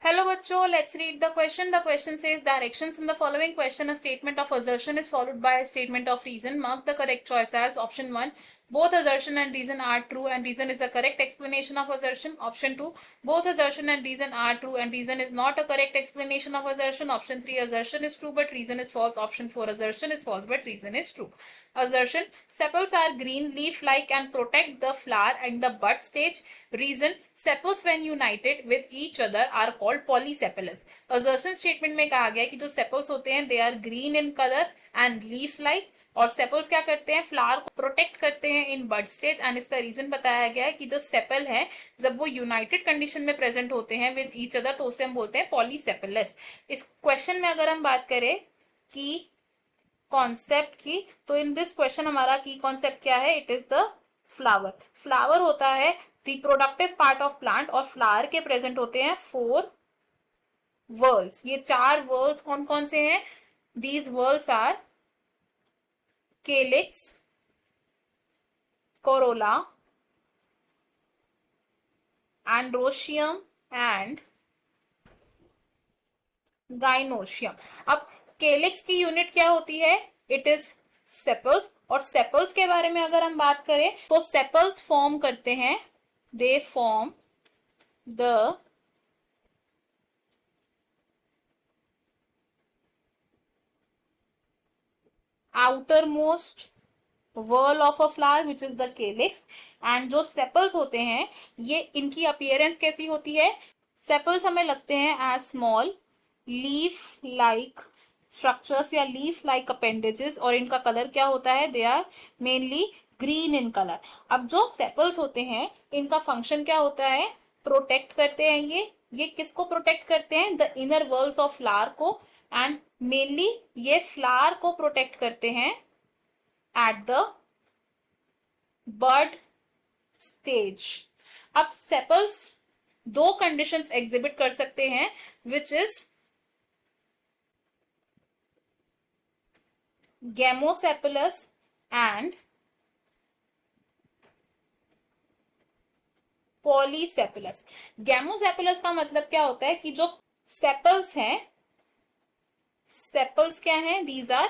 Hello bachcho, let's read the question. The question says directions in the following question. A statement of assertion is followed by a statement of reason. Mark the correct choice as option 1. Both assertion and reason are true and reason is the correct explanation of assertion. Option 2. Both assertion and reason are true and reason is not a correct explanation of assertion. Option 3. Assertion is true but reason is false. Option 4. Assertion is false but reason is true. Assertion. Sepals are green, leaf-like and protect the flower and the bud stage. Reason. Sepals when united with each other are called polysepalous. Assertion statement में कहा गया कि जो sepals होते हैं they are green in color and leaf-like और sepals क्या करते हैं, फ्लावर को प्रोटेक्ट करते हैं इन बड स्टेज. एंड इसका रीजन बताया गया है कि जो सेपल है जब वो यूनाइटेड कंडीशन में प्रेजेंट होते हैं विद ईच अदर तो उसे हम बोलते हैं पॉलीसेपलस. इस क्वेश्चन में अगर हम बात करें कि कॉन्सेप्ट की, तो इन दिस क्वेश्चन हमारा की कॉन्सेप्ट क्या है, it is the flower. Flower होता है रिप्रोडक्टिव पार्ट ऑफ प्लांट और फ्लावर के प्रेजेंट होते हैं 4 वर्ल्स. ये 4 वर्ल्स कौन कौन से हैं? These whorls are calyx, corolla, androecium and gynoecium. अब calyx की यूनिट क्या होती है? It is sepals. और सेपल्स के बारे में अगर हम बात करें तो सेपल्स फॉर्म करते हैं, they form the outermost whorl of a flower which is the calyx. And जो सेपल्स होते हैं ये इनकी अपीयरेंस कैसी होती है? सेपल्स हमें लगते हैं as small leaf like structures या लीफ लाइक अपेंडेजेस और इनका कलर क्या होता है? They are mainly green in colour. अब जो सेपल्स होते हैं इनका फंक्शन क्या होता है? प्रोटेक्ट करते हैं. ये किसको प्रोटेक्ट करते हैं? The inner whorls of flower को. एंड मेनली ये फ्लावर को प्रोटेक्ट करते हैं एट द बर्ड स्टेज. अब सेपल्स 2 कंडीशंस एग्जिबिट कर सकते हैं which is gamosepalous and polysepalous. Gamosepalous का मतलब क्या होता है कि जो सेपल्स हैं, सेपल्स क्या हैं? दीज आर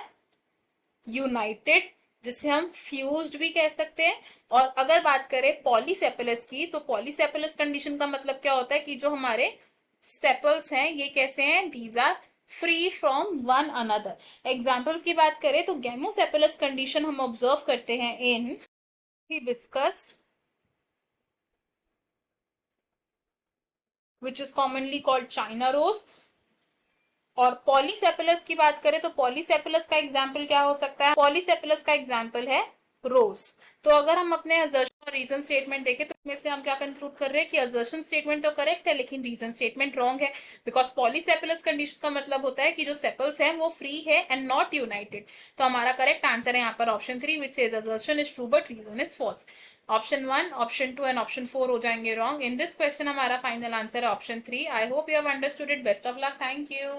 यूनाइटेड, जिसे हम फ्यूज्ड भी कह सकते हैं. और अगर बात करें पॉलीसेपलस की तो पॉलीसेपलस कंडीशन का मतलब क्या होता है कि जो हमारे सेपल्स हैं ये कैसे हैं? These are free from one another. Examples की बात करें तो गैमोसेपलस कंडीशन हम ऑब्जर्व करते हैं इन hibiscus which is commonly called China rose. और पॉलीसेपलस की बात करें तो पॉलीसेपलस का एग्जाम्पल क्या हो सकता है? पॉलीसेपलस का एग्जाम्पल है रोज. तो अगर हम अपने असर्शन और रीजन स्टेटमेंट देखें तो इसमें से हम क्या कंक्लूड कर रहे हैं कि असर्शन स्टेटमेंट तो करेक्ट है लेकिन रीजन स्टेटमेंट रॉन्ग है. बिकॉज पॉलीसेपलस कंडीशन का मतलब होता है कि जो सेपल्स हैं वो फ्री है एंड नॉट यूनाइटेड. तो हमारा करेक्ट आंसर है यहाँ पर option 3 which says assertion is true but reason is false. Option 1, option 2 and option 4 हो जाएंगे रॉन्ग. इन दिस क्वेश्चन हमारा फाइनल आंसर है option 3. I hope you have understood it. Best of luck. Thank you.